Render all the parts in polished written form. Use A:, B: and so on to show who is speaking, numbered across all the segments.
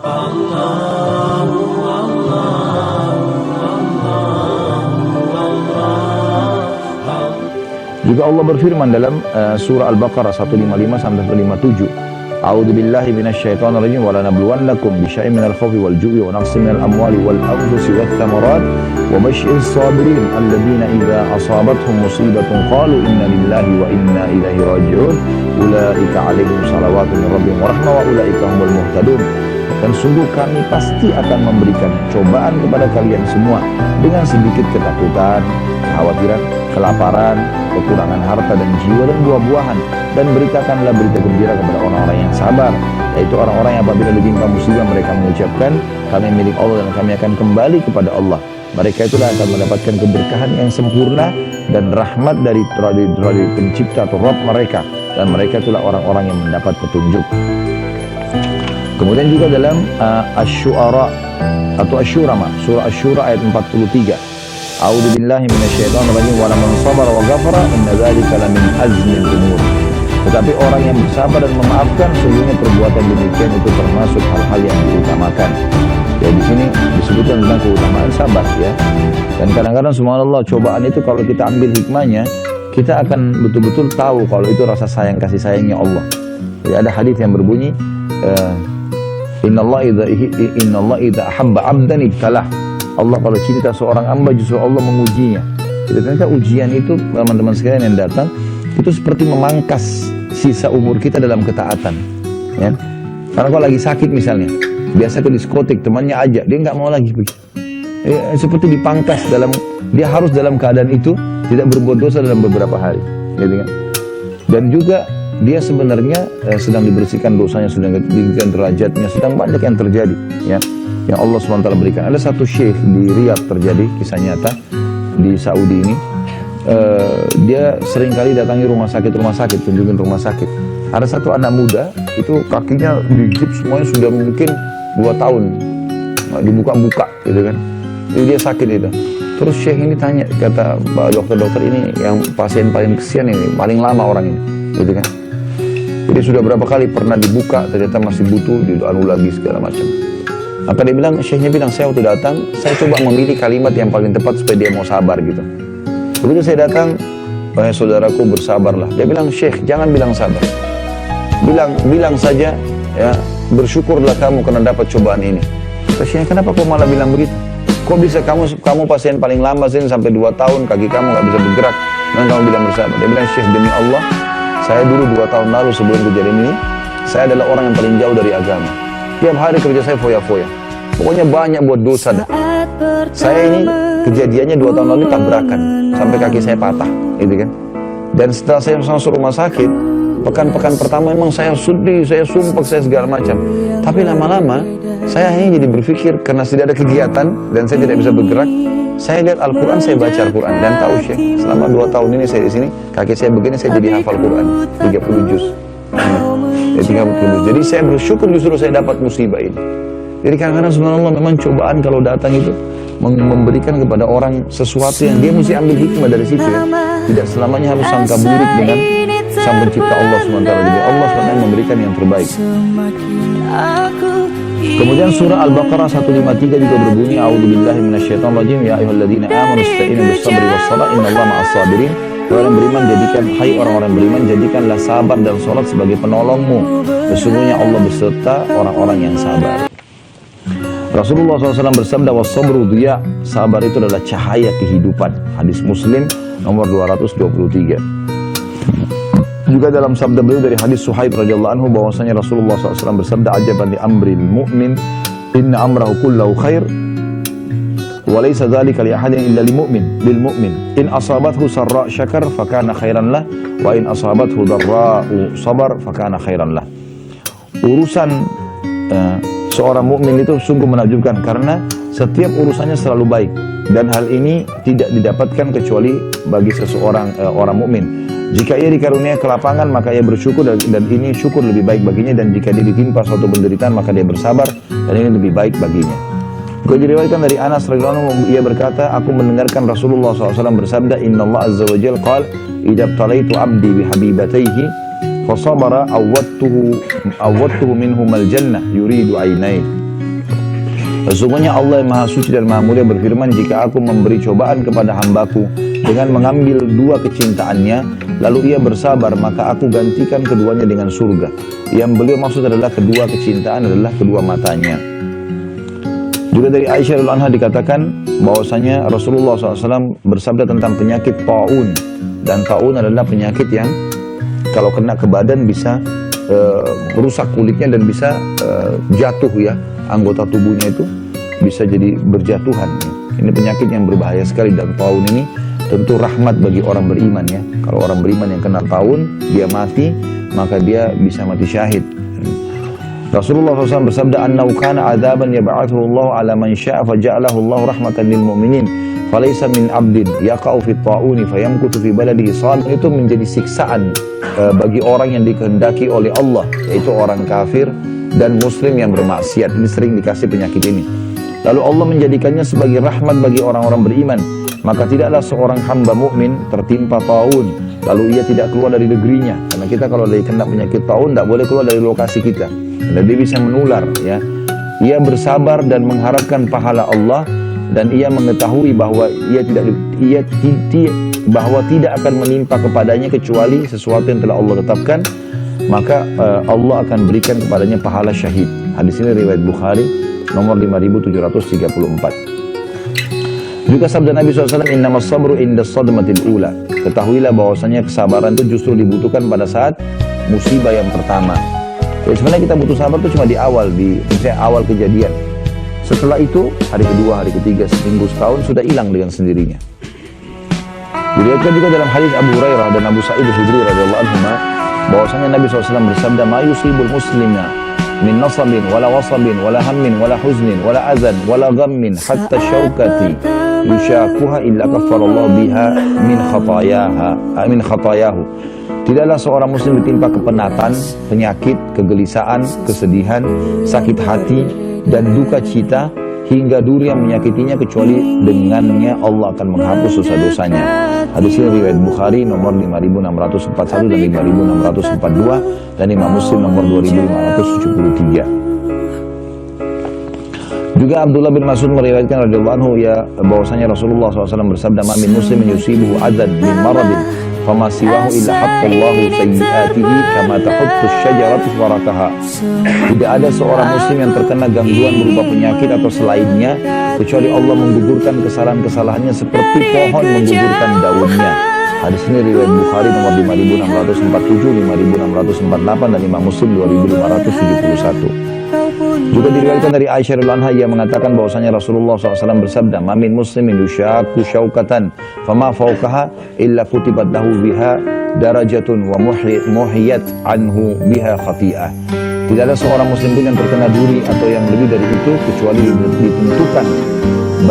A: Juga Allah berfirman dalam surah Al-Baqarah 155 sampai 157. A'udzu billahi minasyaitonir rajim wa lanabluwannakum bisyai'in minal khawfi wal ju'i wa naqsin minal amwali wal anfusi wath thamarat wa basyiris sabirin alladziina idza asabatuhum musibatun qalu inna lillahi wa inna ilaihi raji'un ulaika 'alaihim shalawatun min rabbihim wa rahmah wa ulaika humul muhtadun. Dan sungguh kami pasti akan memberikan cobaan kepada kalian semua dengan sedikit ketakutan, kekhawatiran, kelaparan, kekurangan harta dan jiwa dan buah-buahan, dan beritakanlah berita gembira kepada orang-orang yang sabar, yaitu orang-orang yang apabila ditimpa musibah mereka mengucapkan kami milik Allah dan kami akan kembali kepada Allah. Mereka itulah akan mendapatkan keberkahan yang sempurna dan rahmat dari pencipta atau Rabb mereka, dan mereka itulah orang-orang yang mendapat petunjuk. Kemudian juga dalam Asy-Syu'ara atau Asy-Syura, surah Asy-Syura ayat 43. A'udzu billahi minasyaitonir rajim wa man sabara wa ghafara inna dzalika lamin azmil umur. Tetapi orang yang bersabar dan memaafkan sesungguhnya perbuatan demikian itu termasuk hal-hal yang diutamakan. Ya, di sini disebutkan tentang keutamaan sabar ya. Dan kadang-kadang subhanallah cobaan itu kalau kita ambil hikmahnya, kita akan betul-betul tahu kalau itu rasa sayang kasih sayangnya Allah. Jadi ada hadis yang berbunyi Innallaha idza ahabba 'abdan ibtalah. Allah kalau cinta seorang hamba justru Allah mengujinya. Jadi ternyata ujian itu teman-teman sekalian yang datang itu seperti memangkas sisa umur kita dalam ketaatan. Ya. Karena kalau lagi sakit misalnya, biasa ke diskotik temannya ajak, dia nggak mau lagi pergi. Seperti dipangkas dia harus dalam keadaan itu tidak berbuat dosa dalam beberapa hari. Gitu kan? Dan juga dia sebenarnya sedang dibersihkan dosanya, sedang ditinggikan derajatnya, sedang banyak yang terjadi ya, yang Allah SWT berikan. Ada satu syekh di Riyadh terjadi kisah nyata di Saudi ini. Dia seringkali datangi rumah sakit, kunjungin rumah sakit. Ada satu anak muda itu kakinya digips semuanya sudah mungkin 2 tahun dibuka-buka gitu kan, jadi dia sakit itu. Terus syekh ini tanya, kata dokter-dokter ini yang pasien paling kesian ini, paling lama orang ini gitu kan. Jadi sudah berapa kali pernah dibuka, ternyata masih butuh, dianu lagi segala macam. Maka dia bilang, syekhnya bilang, saya waktu datang, saya coba memilih kalimat yang paling tepat supaya dia mau sabar gitu. Begitu saya datang, wahai saudaraku bersabarlah. Dia bilang, syekh jangan bilang sabar. Bilang saja, ya bersyukurlah kamu karena dapat cobaan ini. Syekh, kenapa kau malah bilang begitu? Kok bisa kamu pasien paling lama sini sampai 2 tahun, kaki kamu gak bisa bergerak, dan kamu bilang bersabar? Dia bilang, syekh demi Allah, saya dulu 2 tahun lalu sebelum kejadian ini, saya adalah orang yang paling jauh dari agama. Tiap hari kerja saya foya-foya. Pokoknya banyak buat dosa dah. Saya ini kejadiannya 2 tahun lalu tabrakan, sampai kaki saya patah, gitu kan. Dan setelah saya masuk rumah sakit, pekan-pekan pertama memang saya sedih, saya sumpah, saya segala macam. Tapi lama-lama, saya hanya jadi berpikir, karena tidak ada kegiatan, dan saya tidak bisa bergerak, saya lihat Al-Quran, saya baca Al-Quran, dan tahu syekh, selama 2 tahun ini saya di sini, kaki saya begini, saya jadi hafal Quran, 30 juz. Jadi saya bersyukur justru saya dapat musibah ini. Jadi kadang-kadang subhanallah memang cobaan kalau datang itu memberikan kepada orang sesuatu yang dia mesti ambil hikmah dari situ ya. Tidak selamanya harus sangka buruk dengan sang pencipta Allah SWT. Jadi Allah SWT memberikan yang terbaik. Kemudian surah Al-Baqarah 153 juga berbunyi, A'udzubillahi minasyaitonir rajim, ya ayyuhalladzina amanu ista'inu bis-sabri was-shalah innallaha ma'as-sabirin. Orang beriman jadikan, hai orang-orang beriman, jadikanlah sabar dan salat sebagai penolongmu. Sesungguhnya Allah beserta orang-orang yang sabar. Rasulullah SAW bersabda, was-sabru dhiya, sabar itu adalah cahaya kehidupan. Hadis Muslim nomor 223. Juga dalam sabda beliau dari hadis Suhaib radhiyallahu anhu bahwasanya Rasulullah SAW bersabda, ajaban li amril mu'min inna amrahu kullahu khair wa laysa dzalika li ahadin illa lil mu'min in asabathu sarra syakar fakana khairan lah wa in asabathu dharra'u sabar fakana khairan lah. Urusan seorang mukmin itu sungguh menakjubkan karena setiap urusannya selalu baik, dan hal ini tidak didapatkan kecuali bagi seseorang orang mukmin. Jika ia dikaruniai kelapangan maka ia bersyukur, dan ini syukur lebih baik baginya, dan jika dia ditimpa suatu penderitaan maka dia bersabar, dan ini lebih baik baginya. Juga diriwayatkan dari Anas radhiyallahu anhu, ia berkata, aku mendengarkan Rasulullah SAW bersabda, Innallaha azza wa jalla qala idza btalaitu 'abdi bihabibatayhi fasabara awwadtuhu minhum al-jannah yuridu 'ainain. Sesungguhnya Allah yang Maha Suci dan Maha Mulia berfirman, jika aku memberi cobaan kepada hambaku dengan mengambil dua kecintaannya, lalu ia bersabar, maka aku gantikan keduanya dengan surga. Yang beliau maksud adalah kedua kecintaan adalah kedua matanya. Juga dari Aisyah radhiyallahu anha dikatakan bahwasanya Rasulullah SAW bersabda tentang penyakit taun. Dan taun adalah penyakit yang kalau kena ke badan bisa merusak kulitnya dan bisa jatuh ya, anggota tubuhnya itu bisa jadi berjatuhan ya. Ini penyakit yang berbahaya sekali, dan taun ini tentu rahmat bagi orang beriman ya. Kalau orang beriman yang kena taun, dia mati, maka dia bisa mati syahid. Rasulullah SAW bersabda, "Annahu kana adzaban yab'athuhu Allah 'ala man syaa faja'alahu Allah rahmatan lil mu'minin. Falaysa min 'abdin yaqa'u fi at-ta'uni fayamkuthu fi baladihi salim." Itu menjadi siksaan bagi orang yang dikehendaki oleh Allah, yaitu orang kafir dan muslim yang bermaksiat. Ini sering dikasih penyakit ini. Lalu Allah menjadikannya sebagai rahmat bagi orang-orang beriman. Maka tidaklah seorang hamba mukmin tertimpa taun lalu ia tidak keluar dari negerinya. Karena kita kalau lagi kena penyakit taun tidak boleh keluar dari lokasi kita. Dan dia bisa menular ya. Ia bersabar dan mengharapkan pahala Allah, dan ia mengetahui bahwa bahwa tidak akan menimpa kepadanya kecuali sesuatu yang telah Allah tetapkan, maka Allah akan berikan kepadanya pahala syahid. Hadis ini riwayat Bukhari nomor 5734. Juga sabda Nabi SAW, "Innamas sabru inda sadmatil ula." Ketahuilah bahwasanya kesabaran itu justru dibutuhkan pada saat musibah yang pertama. Ya, sebenarnya kita butuh sabar itu cuma di awal, misalnya awal kejadian. Setelah itu, hari kedua, hari ketiga, seminggu, setahun, sudah hilang dengan sendirinya. Diriwayatkan juga dalam hadis Abu Hurairah dan Abu Sa'id Al-Khudri radhiyallahu anhuma bahwasanya Nabi SAW bersabda, "Ma yusibul muslima min nasabin wala wasabin wala hammin wala huznin wala azan wala ghammin hatta syaukati yushakuha illa kaffarallahu biha min khatayahu." Tidaklah seorang muslim ditimpa kepenatan, penyakit, kegelisahan, kesedihan, sakit hati, dan duka cita hingga duri yang menyakitinya, kecuali dengannya Allah akan menghapus dosa-dosanya. Hadis ini riwayat Bukhari nomor 5641 dan 5642 dan Imam Muslim nomor 2573. Juga Abdullah bin Mas'ud meriwayatkan radhiyallahu anhu ya bahwasanya Rasulullah SAW bersabda, "Ma min muslimin yusibuhu adzan min maradin fama siwahu illa haqqallahu sayyi'atihi kama tahuttu syajaratu warakaha." Tidak ada seorang muslim yang terkena gangguan berupa penyakit atau selainnya kecuali Allah menggugurkan kesalahan-kesalahannya seperti pohon menggugurkan daunnya. Hadis ini riwayat Bukhari nomor 5647, 5648 dan Imam Muslim 2571. Juga diriwayatkan dari Aisyah radhiyallahu anha, ia mengatakan bahwasanya Rasulullah SAW bersabda, "Ma min muslimin yushaku syaukatan fama fawqaha illa kutibat lahu biha darajatun wa muhiyat anhu biha khati'ah." Tidak ada seorang muslim pun yang terkena duri atau yang lebih dari itu kecuali ditentukan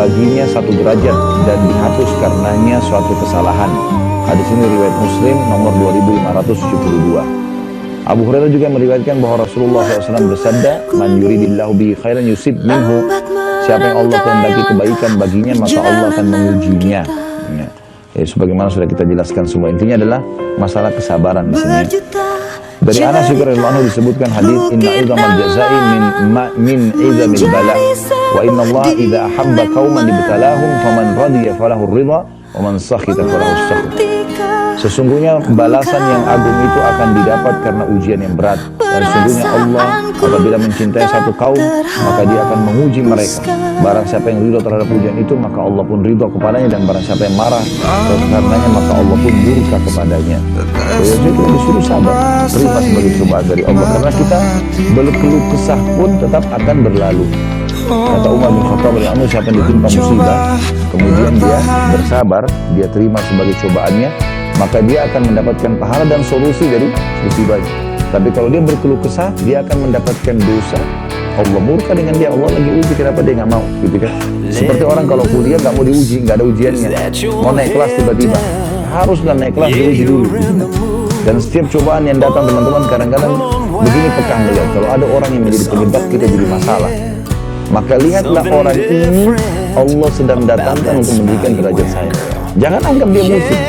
A: baginya satu derajat dan dihapus karenanya suatu kesalahan. Hadis ini riwayat Muslim nomor 2572. Abu Hurairah juga meriwayatkan bahwa Rasulullah SAW bersabda, "Man yuridillahu bihi khairan yusib minhu." Siapa yang Allah kehendaki kebaikan baginya, maka Allah akan mengujinya. Ya, sebagaimana sudah kita jelaskan semua, intinya adalah masalah kesabaran di sini. Dari Anas juga radhiyallahu anhu disebutkan hadis, "Inna idzamal jazai min idzamil bala wa inna Allah idza ahabba qauman ibtalahum faman radiya falahu ridha wa man sakhita falahu sakht." Sesungguhnya balasan yang agung itu akan didapat karena ujian yang berat. Dan sesungguhnya Allah apabila mencintai satu kaum, maka dia akan menguji mereka. Barang siapa yang ridho terhadap ujian itu, maka Allah pun ridho kepadanya. Dan barang siapa yang marah karenanya, maka Allah pun murka kepadanya. Jadi kita disuruh sabar, terima sebagai cobaan dari Allah. Karena kita berkeluh kesah pun tetap akan berlalu. Kata Umar bin Khattab radhiyallahu anhu, siapa yang ditimpa musibah, kemudian dia bersabar, dia terima sebagai cobaannya, maka dia akan mendapatkan pahala dan solusi dari musibahnya. Tapi kalau dia berkeluh kesah, dia akan mendapatkan dosa. Allah murka dengan dia, Allah lagi uji, kenapa dia nggak mau, gitu kan? Seperti orang kalau kuliah nggak mau diuji, nggak ada ujiannya, mau naik kelas tiba-tiba, harus nggak naik kelas diuji dulu, gitu kan? Dan setiap cobaan yang datang teman-teman kadang-kadang begini peka melihat, kalau ada orang yang menjadi penyebab kita jadi masalah, maka lihatlah orang ini Allah sedang datangkan untuk meninggikan derajat saya. Jangan anggap dia musuh.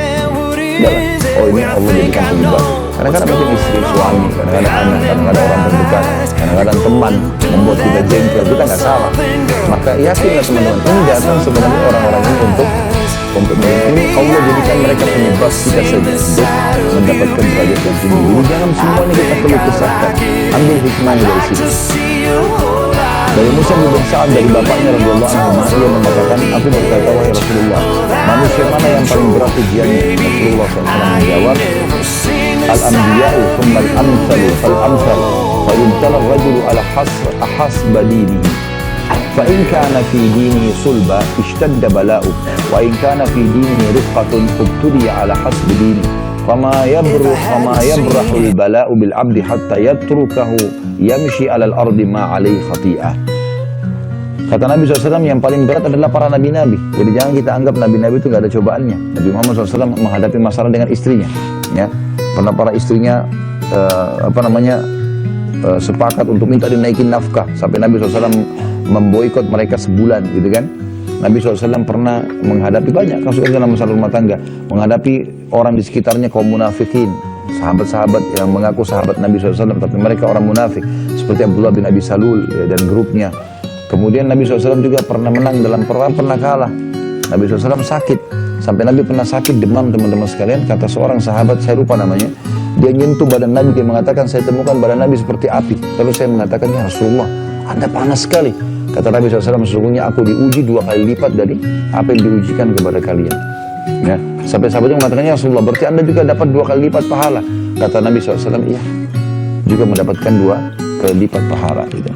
A: Oh ini Allah jadikan penyebab. Kadang-kadang mungkin istri, suami, kadang-kadang anak, kadang-kadang orang terdekat, kadang-kadang teman membuat kita jengkel, kita nggak salah. Maka yakinlah teman-teman, ini datang sebenarnya orang-orang ini untuk ini Allah jadikan mereka penyebab kita saja untuk mendapatkan derajat yang tinggi. Jadi jangan semuanya kita perlu kesahkan. Ambil hikmahnya dari sini. Dari Musa bin Sa'ad dari bapaknya radhiyallahu anhu, ia mengatakan, aku berkata, wahai Rasulullah, manusia mana yang paling berat ujiannya? Rasulullah SAW menjawab, al-anbiya'u thumma al-amsalu fal-amsal fa yubtala ar-rajulu ala hasba dinihi fa in kana fi dinihi sulba ishtadda bala'u wa in kana fi dinihi rifqatun ubtuliya ala hasbi dinihi fama yabrahu al-bala'u bil 'abdi hatta yatrukahu yamshi 'ala al-ardi ma 'alaihi khati'ah. Kata Nabi SAW, yang paling berat adalah para nabi-nabi. Jadi jangan kita anggap nabi-nabi itu nggak ada cobaannya. Nabi Muhammad SAW menghadapi masalah dengan istrinya, ya. Pernah para istrinya sepakat untuk minta dinaikin nafkah sampai Nabi SAW memboikot mereka sebulan, gitu kan. Nabi SAW pernah menghadapi banyak kasus dalam masalah rumah tangga, menghadapi orang di sekitarnya kaum munafikin, sahabat-sahabat yang mengaku sahabat Nabi SAW tapi mereka orang munafik, seperti Abdullah bin Abi Salul, ya, dan grupnya. Kemudian Nabi SAW juga pernah menang dalam perang, pernah kalah. Nabi SAW sakit, sampai Nabi pernah sakit demam, teman-teman sekalian. Kata seorang sahabat, saya lupa namanya, dia nyentuh badan Nabi, dia mengatakan, saya temukan badan Nabi seperti api. Lalu saya mengatakan, ya Rasulullah, Anda panas sekali. Kata Nabi SAW, sesungguhnya aku diuji 2 kali lipat dari apa yang diujikan kepada kalian. Ya. Sampai sahabatnya mengatakan, ya Rasulullah, berarti Anda juga dapat 2 kali lipat pahala. Kata Nabi SAW, iya, juga mendapatkan 2 kali lipat pahala. Gitu.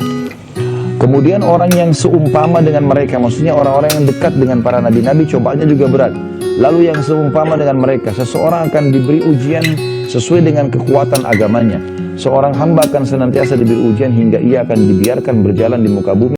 A: Kemudian orang yang seumpama dengan mereka, maksudnya orang-orang yang dekat dengan para nabi-nabi, cobaannya juga berat. Lalu yang seumpama dengan mereka, seseorang akan diberi ujian sesuai dengan kekuatan agamanya. Seorang hamba akan senantiasa diberi ujian hingga ia akan dibiarkan berjalan di muka bumi